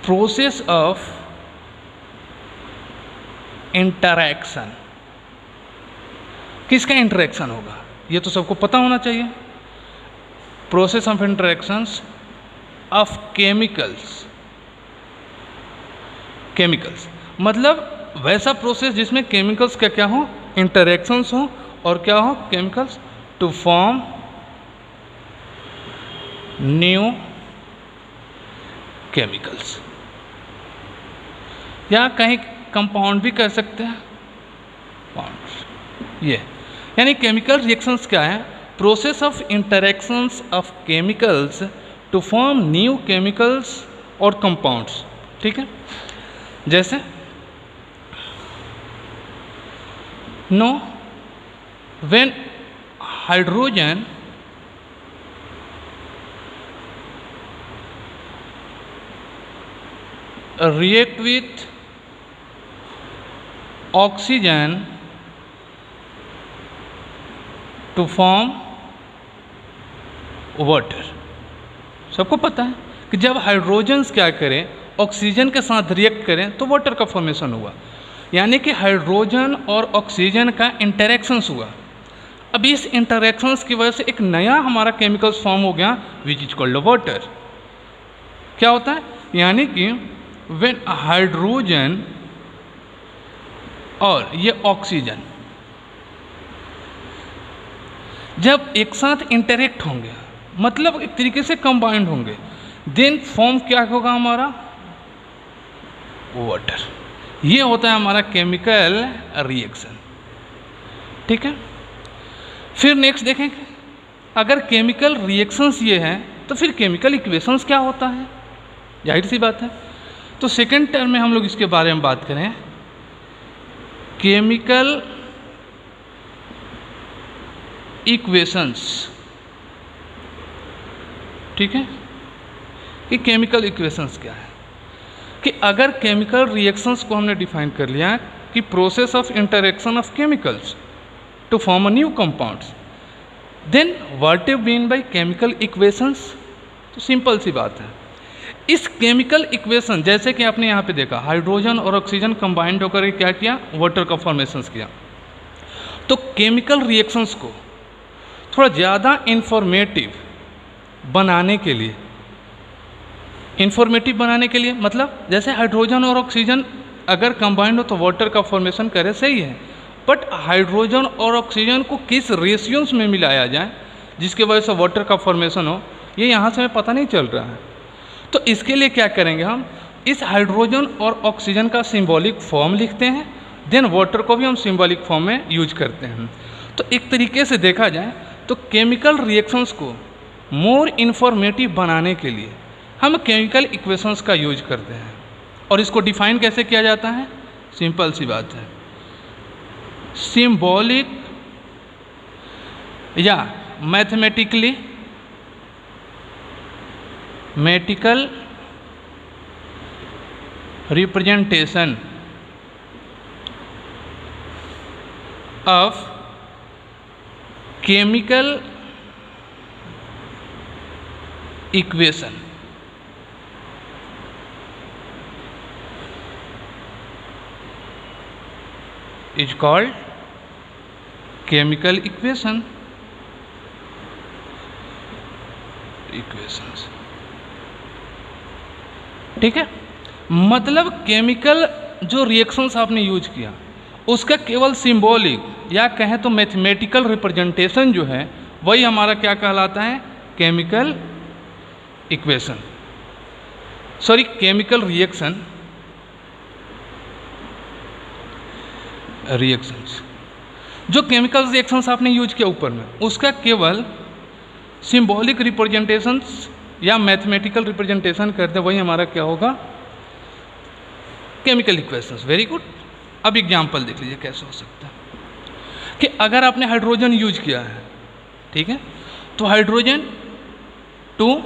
Process of interaction. किसका interaction होगा ये तो सबको पता होना चाहिए। Process of interactions of chemicals. Chemicals मतलब वैसा प्रोसेस जिसमें केमिकल्स का क्या हो, इंटरैक्शंस हो, और क्या हो, chemicals, to form new chemicals, या कहीं कंपाउंड भी कह सकते हैं, ये यानी केमिकल रिएक्शंस क्या है, process of interactions of chemicals to form new chemicals और कंपाउंड्स। ठीक है, जैसे no when hydrogen react with oxygen to form water। सबको पता है कि जब हाइड्रोजन्स क्या करें, ऑक्सीजन के साथ रिएक्ट करें तो वाटर का फॉर्मेशन हुआ, यानी कि हाइड्रोजन और ऑक्सीजन का इंटरैक्शंस हुआ। अब इस इंटरैक्शंस की वजह से एक नया हमारा केमिकल्स फॉर्म हो गया विच इज कॉल्ड वाटर। क्या होता है, यानी कि व्हेन हाइड्रोजन और ये ऑक्सीजन जब एक साथ इंटरेक्ट होंगे, मतलब एक तरीके से कंबाइंड होंगे, देन फॉर्म क्या होगा हमारा, वाटर। ये होता है हमारा केमिकल रिएक्शन। ठीक है, फिर नेक्स्ट देखेंगे, अगर केमिकल रिएक्शंस ये हैं तो फिर केमिकल इक्वेशंस क्या होता है, जाहिर सी बात है। तो सेकेंड टर्म में हम लोग इसके बारे में बात करें, केमिकल इक्वेशंस। ठीक है, कि केमिकल इक्वेशंस क्या है, कि अगर केमिकल रिएक्शंस को हमने डिफाइन कर लिया कि process of interaction of chemicals to form a new compounds, then what you mean by chemical equations. तो सिंपल सी बात है, इस केमिकल इक्वेशन जैसे कि आपने यहाँ पे देखा हाइड्रोजन और ऑक्सीजन कंबाइंड होकर के क्या किया, वाटर का फॉर्मेशंस किया। तो केमिकल रिएक्शंस को थोड़ा ज़्यादा इंफॉर्मेटिव बनाने के लिए, मतलब जैसे हाइड्रोजन और ऑक्सीजन अगर कंबाइंड हो तो वाटर का फॉर्मेशन करे, सही है, बट हाइड्रोजन और ऑक्सीजन को किस रेशियोस में मिलाया जाए जिसके वजह से वाटर का फॉर्मेशन हो, ये यहाँ से हमें पता नहीं चल रहा है। तो इसके लिए क्या करेंगे, हम इस हाइड्रोजन और ऑक्सीजन का सिंबॉलिक फॉर्म लिखते हैं, देन वाटर को भी हम सिंबॉलिक फॉर्म में यूज करते हैं। तो एक तरीके से देखा जाए तो केमिकल रिएक्शंस को मोर इन्फॉर्मेटिव बनाने के लिए हम केमिकल इक्वेशंस का यूज करते हैं। और इसको डिफाइन कैसे किया जाता है, सिंपल सी बात है, सिंबॉलिक या mathematical representation of chemical equation is called chemical equations। ठीक है, मतलब केमिकल जो रिएक्शंस आपने यूज किया उसका केवल सिंबॉलिक या कहें तो मैथमेटिकल रिप्रेजेंटेशन जो है वही हमारा क्या कहलाता है, chemical equation, sorry chemical reactions. जो केमिकल रिएक्शंस आपने यूज किया ऊपर में, उसका केवल सिंबॉलिक रिप्रेजेंटेशंस या मैथमेटिकल रिप्रेजेंटेशन करते, वही हमारा क्या होगा, केमिकल इक्वेशंस। Very good. अब एग्जाम्पल देख लीजिए कैसे हो सकता है कि अगर आपने हाइड्रोजन यूज किया है, ठीक है, तो हाइड्रोजन टू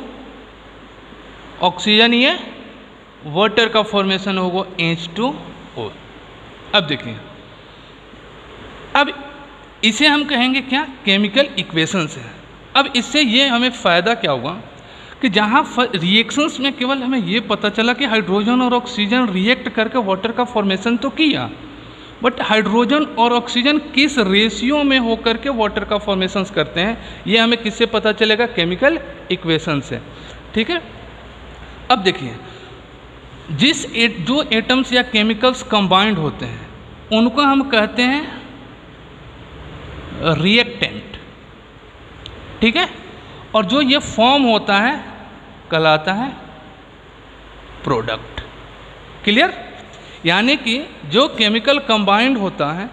ऑक्सीजन, ये वाटर का फॉर्मेशन होगा H2O। अब देखिए, अब इसे हम कहेंगे क्या, केमिकल इक्वेशंस है। अब इससे ये हमें फ़ायदा क्या हुआ कि जहाँ रिएक्शंस में केवल हमें ये पता चला कि हाइड्रोजन और ऑक्सीजन रिएक्ट करके वाटर का फॉर्मेशन तो किया, बट हाइड्रोजन और ऑक्सीजन किस रेशियो में होकर के वाटर का फॉर्मेशन करते हैं ये हमें किससे पता चलेगा? केमिकल इक्वेशन से। ठीक है, अब देखिए जो एटम्स या केमिकल्स कंबाइंड होते हैं उनको हम कहते हैं रिएक्टेंट। ठीक है, और जो ये फॉर्म होता है कहलाता है प्रोडक्ट। क्लियर? यानी कि जो केमिकल कंबाइंड होता है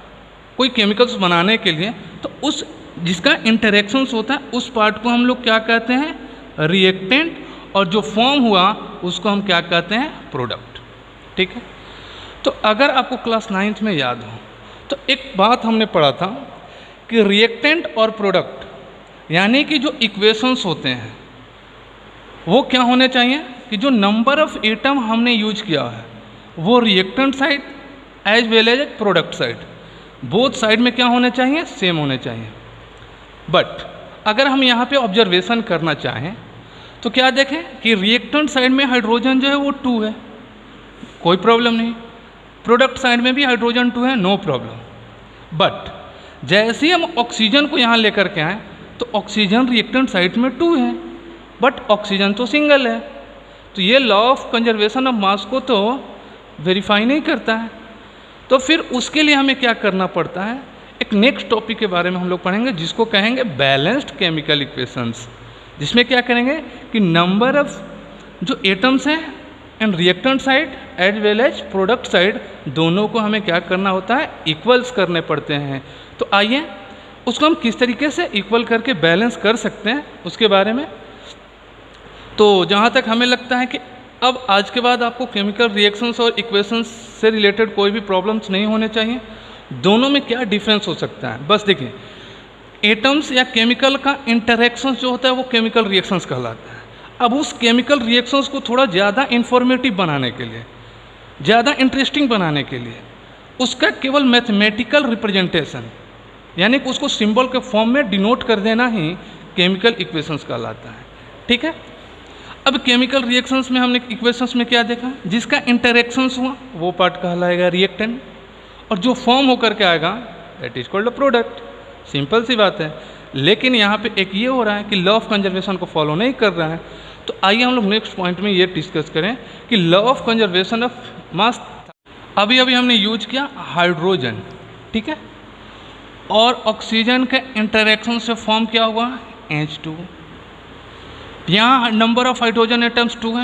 कोई केमिकल्स बनाने के लिए, तो उस जिसका इंटरेक्शंस होता है उस पार्ट को हम लोग क्या कहते हैं? रिएक्टेंट। और जो फॉर्म हुआ उसको हम क्या कहते हैं? प्रोडक्ट। ठीक है, तो अगर आपको क्लास 9th में याद हो तो एक बात हमने पढ़ा था कि रिएक्टेंट और प्रोडक्ट यानी कि जो इक्वेशंस होते हैं वो क्या होने चाहिए कि जो नंबर ऑफ एटम हमने यूज किया है वो reactant side as well as product side, both side में क्या होने चाहिए? सेम होने चाहिए। बट अगर हम यहाँ पे ऑब्जर्वेशन करना चाहें तो क्या देखें कि रिएक्टेंट साइड में हाइड्रोजन जो है वो 2 है, कोई प्रॉब्लम नहीं। प्रोडक्ट साइड में भी हाइड्रोजन 2 है, नो प्रॉब्लम। बट जैसे ही हम ऑक्सीजन को यहाँ लेकर के आए तो ऑक्सीजन रिएक्टेंट साइड में 2 है, बट ऑक्सीजन तो सिंगल है, तो ये law of conservation of mass को तो वेरीफाई नहीं करता है। तो फिर उसके लिए हमें क्या करना पड़ता है? एक नेक्स्ट टॉपिक के बारे में हम लोग पढ़ेंगे जिसको कहेंगे बैलेंस्ड केमिकल इक्वेशंस, जिसमें क्या करेंगे कि नंबर ऑफ जो एटम्स हैं and reactant side as well as product side दोनों को हमें क्या करना होता है? इक्वल्स करने पड़ते हैं। तो आइए उसको हम किस तरीके से इक्वल करके बैलेंस कर सकते हैं उसके बारे में। तो जहाँ तक हमें लगता है कि अब आज के बाद आपको केमिकल रिएक्शंस और इक्वेशंस से रिलेटेड कोई भी प्रॉब्लम्स नहीं होने चाहिए। दोनों में क्या डिफरेंस हो सकता है? बस देखिए, एटम्स या केमिकल का इंटरेक्शंस जो होता है वो केमिकल रिएक्शंस कहलाता है। अब उस केमिकल रिएक्शंस को थोड़ा ज़्यादा इंफॉर्मेटिव बनाने के लिए, ज़्यादा इंटरेस्टिंग बनाने के लिए उसका केवल मैथमेटिकल रिप्रेजेंटेशन यानी कि उसको सिंबल के फॉर्म में डिनोट कर देना ही केमिकल इक्वेशंस कहलाता है। ठीक है, अब केमिकल रिएक्शंस में हमने इक्वेशंस में क्या देखा? जिसका इंटरेक्शंस हुआ वो पार्ट कहलाएगा रिएक्टेंट, और जो फॉर्म होकर के आएगा that is called a product. Simple सी बात है। लेकिन यहाँ पे एक ये हो रहा है कि लॉ ऑफ कंजर्वेशन को फॉलो नहीं कर रहा है। तो आइए हम लोग नेक्स्ट पॉइंट में ये डिस्कस करें कि law of conservation of mass अभी हमने यूज किया हाइड्रोजन, ठीक है, और ऑक्सीजन के इंटरेक्शन से फॉर्म क्या हुआ? H2। यहाँ नंबर ऑफ हाइड्रोजन एटम्स 2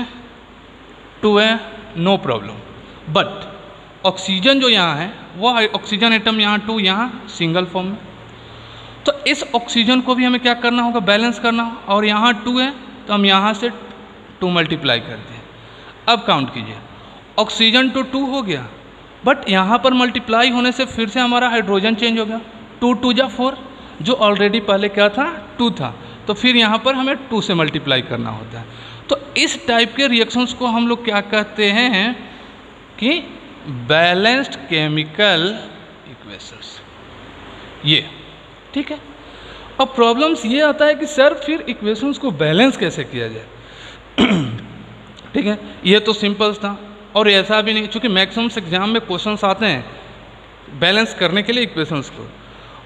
है, नो प्रॉब्लम। बट ऑक्सीजन जो यहाँ है वो ऑक्सीजन एटम यहाँ 2, यहाँ सिंगल फॉर्म में। तो इस ऑक्सीजन को भी हमें क्या करना होगा? बैलेंस करना होगा। और यहाँ 2 है तो हम यहाँ से 2 मल्टीप्लाई कर दें। अब काउंट कीजिए, ऑक्सीजन तो 2 हो गया, बट यहाँ पर मल्टीप्लाई होने से फिर से हमारा हाइड्रोजन चेंज हो गया। 2 2 जा 4, जो ऑलरेडी पहले क्या था? 2 था, तो फिर यहाँ पर हमें 2 से मल्टीप्लाई करना होता है। तो इस टाइप के रिएक्शंस को हम लोग क्या कहते हैं कि बैलेंस्ड केमिकल इक्वेशंस। ये ठीक है। अब प्रॉब्लम्स ये आता है कि सर फिर इक्वेशंस को बैलेंस कैसे किया जाए? ठीक है, ये तो सिंपल था और ऐसा भी नहीं, चूँकि मैक्सिमम एग्जाम में क्वेश्चंस आते हैं बैलेंस करने के लिए इक्वेशंस को,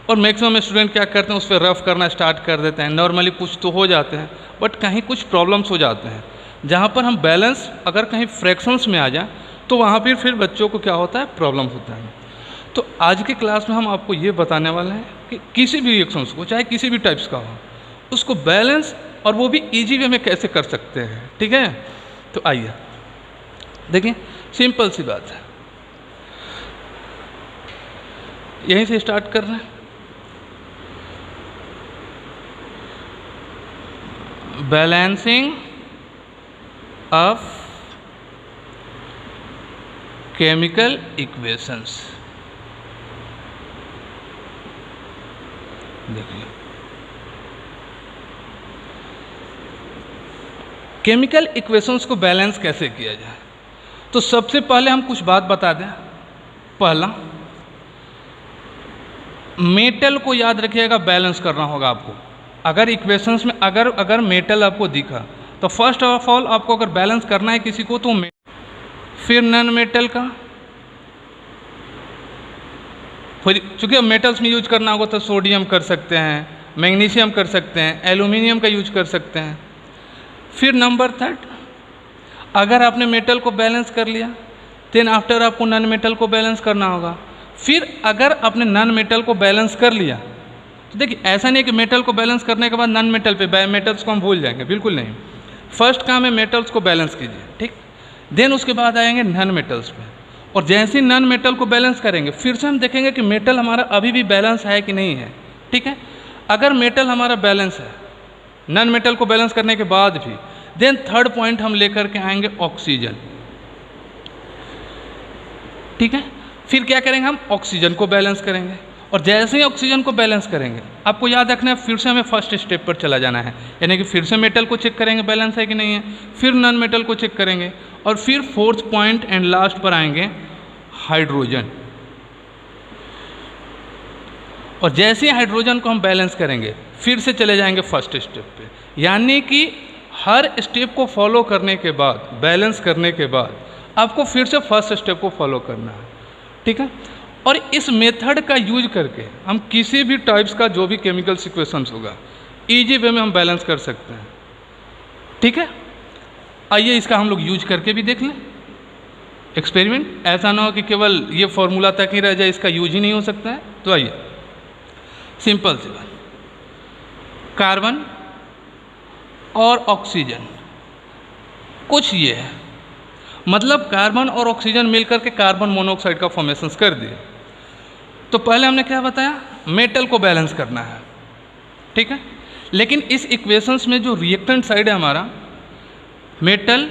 और मैक्सिमम स्टूडेंट क्या करते हैं उस पर रफ करना स्टार्ट कर देते हैं। नॉर्मली कुछ तो हो जाते हैं, बट कहीं कुछ प्रॉब्लम्स हो जाते हैं जहाँ पर हम बैलेंस अगर कहीं फ्रैक्शंस में आ जाए तो वहाँ पर फिर बच्चों को क्या होता है? प्रॉब्लम होता है। तो आज के क्लास में हम आपको ये बताने वाले हैं कि किसी भी रिएक्शंस को, चाहे किसी भी टाइप्स का हो, उसको बैलेंस और वो भी ईजी वे में कैसे कर सकते हैं। ठीक है, तो आइए देखिए, सिंपल सी बात है, यहीं से स्टार्ट कर रहे हैं। Balancing of chemical equations. देखिए, केमिकल इक्वेशंस को बैलेंस कैसे किया जाए, तो सबसे पहले हम कुछ बात बता दें। पहला, मेटल को याद रखिएगा, बैलेंस करना होगा आपको। अगर इक्वेशंस में अगर मेटल आपको दिखा तो फर्स्ट ऑफ ऑल आपको अगर बैलेंस करना है किसी को तो फिर नॉन मेटल का, फिर चूँकि अब मेटल्स में यूज करना होगा तो सोडियम कर सकते हैं, मैग्नीशियम कर सकते हैं, एल्यूमिनियम का यूज कर सकते हैं। फिर नंबर थर्ड, अगर आपने मेटल को बैलेंस कर लिया देन आफ्टर आपको नॉन मेटल को बैलेंस करना होगा। फिर अगर आपने नॉन मेटल को बैलेंस कर लिया तो देखिए ऐसा नहीं है कि मेटल को बैलेंस करने के बाद नॉन मेटल पे मेटल्स को हम भूल जाएंगे, बिल्कुल नहीं। फर्स्ट काम है मेटल्स को बैलेंस कीजिए, ठीक, देन उसके बाद आएंगे नॉन मेटल्स पे। और जैसे ही नॉन मेटल को बैलेंस करेंगे फिर से हम देखेंगे कि मेटल हमारा अभी भी बैलेंस है कि नहीं है, ठीक है। अगर मेटल हमारा बैलेंस है नॉन मेटल को बैलेंस करने के बाद भी, देन थर्ड पॉइंट हम लेकर के आएंगे ऑक्सीजन, ठीक है। फिर क्या करेंगे, हम ऑक्सीजन को बैलेंस करेंगे। और जैसे ही ऑक्सीजन को बैलेंस करेंगे आपको याद रखना है फिर से हमें फर्स्ट स्टेप पर चला जाना है, यानी कि फिर से मेटल को चेक करेंगे बैलेंस है कि नहीं है, फिर नॉन मेटल को चेक करेंगे और फिर फोर्थ पॉइंट एंड लास्ट पर आएंगे हाइड्रोजन। और जैसे ही हाइड्रोजन को हम बैलेंस करेंगे फिर से चले जाएंगे फर्स्ट स्टेप पे, यानी कि हर स्टेप को फॉलो करने के बाद, बैलेंस करने के बाद आपको फिर से फर्स्ट स्टेप को फॉलो करना है, ठीक है। और इस मेथड का यूज करके हम किसी भी टाइप्स का जो भी केमिकल सिक्वेशंस होगा इजी वे में हम बैलेंस कर सकते हैं, ठीक है। आइए इसका हम लोग यूज करके भी देख लें एक्सपेरिमेंट, ऐसा ना हो कि केवल ये फॉर्मूला तक ही रह जाए, इसका यूज ही नहीं हो सकता है। तो आइए सिंपल सी बात, कार्बन और ऑक्सीजन कुछ ये है, मतलब कार्बन और ऑक्सीजन मिलकर के कार्बन मोनोऑक्साइड का फॉर्मेशन कर दिए। तो पहले हमने क्या बताया, मेटल को बैलेंस करना है, ठीक है। लेकिन इस इक्वेशंस में जो रिएक्टेंट साइड है हमारा, मेटल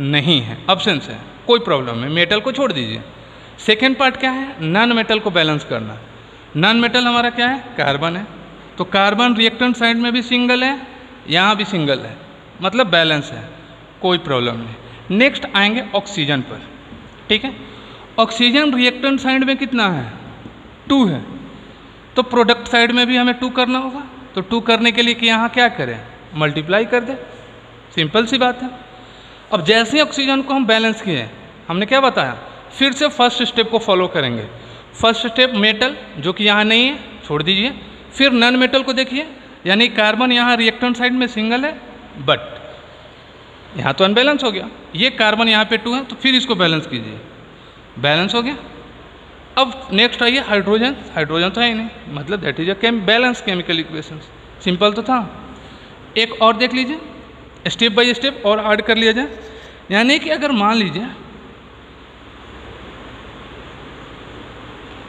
नहीं है, अब्सेंस है, कोई प्रॉब्लम नहीं, मेटल को छोड़ दीजिए। सेकेंड पार्ट क्या है, नॉन मेटल को बैलेंस करना। नॉन मेटल हमारा क्या है, कार्बन है, तो कार्बन रिएक्टेंट साइड में भी सिंगल है, यहाँ भी सिंगल है, मतलब बैलेंस है, कोई प्रॉब्लम नहीं। नेक्स्ट आएंगे ऑक्सीजन पर, ठीक है। ऑक्सीजन रिएक्टेंट साइड में कितना है, 2 है, तो प्रोडक्ट साइड में भी हमें 2 करना होगा। तो 2 करने के लिए कि यहाँ क्या करें, मल्टीप्लाई कर दें, सिंपल सी बात है। अब जैसे ही ऑक्सीजन को हम बैलेंस किए, हमने क्या बताया, फिर से फर्स्ट स्टेप को फॉलो करेंगे। फर्स्ट स्टेप मेटल, जो कि यहाँ नहीं है, छोड़ दीजिए। फिर नॉन मेटल को देखिए, यानी कार्बन यहाँ रिएक्टेंट साइड में सिंगल है, बट यहाँ तो अनबैलेंस हो गया, ये कार्बन यहाँ पे 2 है, तो फिर इसको बैलेंस कीजिए, बैलेंस हो गया। अब नेक्स्ट आइए हाइड्रोजन, हाइड्रोजन तो है ही नहीं, मतलब that is a balance chemical equation, simple तो था। एक और देख लीजिए, स्टेप बाय स्टेप और ऐड कर लिया जाए। यानी कि अगर मान लीजिए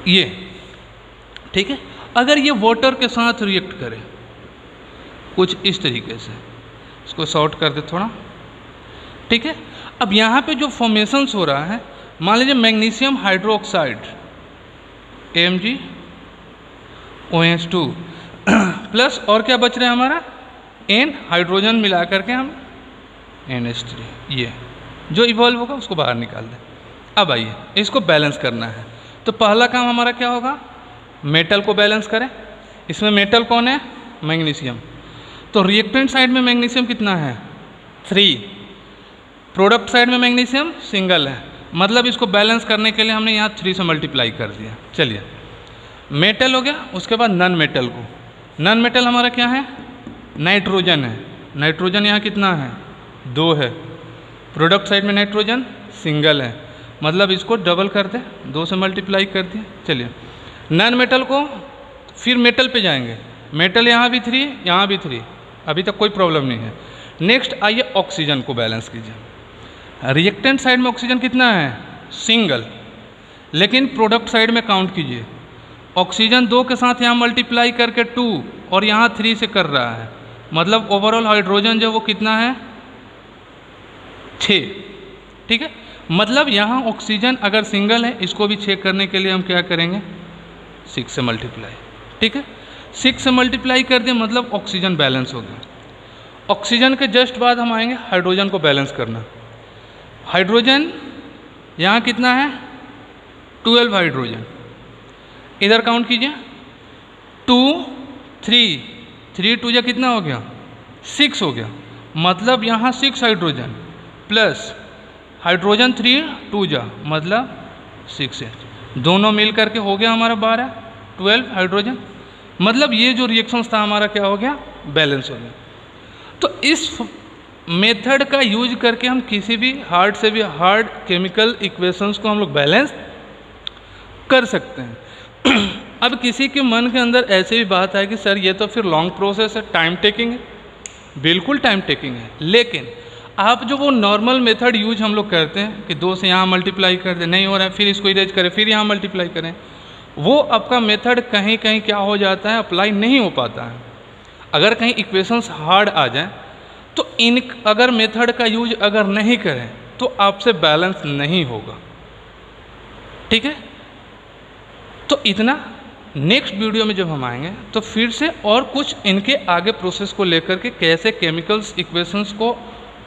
ये, ठीक है, अगर ये वाटर के साथ रिएक्ट करे कुछ इस तरीके से, इसको शॉर्ट कर दे थोड़ा, ठीक है। अब यहाँ पे जो फॉर्मेशंस हो रहा है, मान लीजिए मैग्नीशियम हाइड्रोक्साइड MgOH2 प्लस और क्या बच रहा है हमारा, N हाइड्रोजन मिला करके हम NH3, ये जो इवॉल्व होगा उसको बाहर निकाल दें। अब आइए इसको बैलेंस करना है, तो पहला काम हमारा क्या होगा, मेटल को बैलेंस करें। इसमें मेटल कौन है, मैग्नीशियम, तो रिएक्टेंट साइड में मैग्नीशियम कितना है, 3, प्रोडक्ट साइड में मैग्नीशियम सिंगल है, मतलब इसको बैलेंस करने के लिए हमने यहाँ 3 से मल्टीप्लाई कर दिया। चलिए मेटल हो गया, उसके बाद नॉन मेटल को, नॉन मेटल हमारा क्या है, नाइट्रोजन है, नाइट्रोजन यहाँ कितना है, 2 है, प्रोडक्ट साइड में नाइट्रोजन सिंगल है, मतलब इसको डबल कर दे, 2 से मल्टीप्लाई कर दिया। चलिए नॉन मेटल को, फिर मेटल पे जाएंगे, मेटल यहाँ भी 3, यहाँ भी 3, अभी तक कोई प्रॉब्लम नहीं है। नेक्स्ट आइए ऑक्सीजन को बैलेंस कीजिए। रिएक्टेंट साइड में ऑक्सीजन कितना है, सिंगल, लेकिन प्रोडक्ट साइड में काउंट कीजिए, ऑक्सीजन 2 के साथ यहाँ मल्टीप्लाई करके 2 और यहाँ 3 से कर रहा है, मतलब ओवरऑल हाइड्रोजन जो वो कितना है, 6, ठीक है। मतलब यहाँ ऑक्सीजन अगर सिंगल है, इसको भी चेक करने के लिए हम क्या करेंगे, 6 से मल्टीप्लाई, ठीक है। 6 से मल्टीप्लाई कर दें, मतलब ऑक्सीजन बैलेंस हो गया। ऑक्सीजन के जस्ट बाद हम आएंगे हाइड्रोजन को बैलेंस करना। हाइड्रोजन यहाँ कितना है, 12 हाइड्रोजन, इधर काउंट कीजिए, 2 3 3 2 कितना हो गया, 6 हो गया, मतलब यहाँ 6 हाइड्रोजन प्लस हाइड्रोजन 3 2 जा मतलब 6H, दोनों मिल करके हो गया हमारा 12 हाइड्रोजन। मतलब ये जो रिएक्शंस था हमारा क्या हो गया, बैलेंस हो गया। तो इस मेथड का यूज करके हम किसी भी हार्ड से भी हार्ड केमिकल इक्वेशंस को हम लोग बैलेंस कर सकते हैं। अब किसी के मन के अंदर ऐसे भी बात है कि सर ये तो फिर लॉन्ग प्रोसेस है, टाइम टेकिंग है। बिल्कुल टाइम टेकिंग है, लेकिन आप जो वो नॉर्मल मेथड यूज हम लोग करते हैं कि 2 से यहाँ मल्टीप्लाई कर दें, नहीं हो रहा है फिर इसको इरेज करें, फिर यहाँ मल्टीप्लाई करें, वो आपका मेथड कहीं कहीं क्या हो जाता है, अप्लाई नहीं हो पाता है। अगर कहीं इक्वेशंस हार्ड आ जाए तो इन अगर मेथड का यूज अगर नहीं करें तो आपसे बैलेंस नहीं होगा। ठीक है, तो इतना। नेक्स्ट वीडियो में जब हम आएंगे तो फिर से और कुछ इनके आगे प्रोसेस को लेकर के कैसे केमिकल्स इक्वेशंस को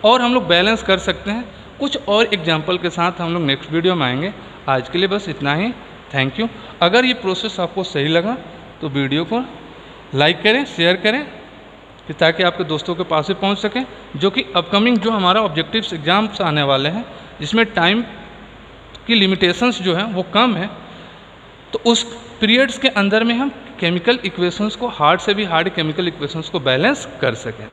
और हम लोग बैलेंस कर सकते हैं, कुछ और एग्जाम्पल के साथ हम लोग नेक्स्ट वीडियो में आएंगे। आज के लिए बस इतना ही। Thank you. अगर ये प्रोसेस आपको सही लगा तो वीडियो को लाइक करें, शेयर करें, कि ताकि आपके दोस्तों के पास भी पहुंच सके, जो कि अपकमिंग जो हमारा ऑब्जेक्टिव्स एग्जाम्स आने वाले हैं जिसमें टाइम की लिमिटेशंस जो है वो कम है, तो उस पीरियड्स के अंदर में हम केमिकल इक्वेशंस को हार्ड से भी हार्ड केमिकल इक्वेशंस को बैलेंस कर सकें।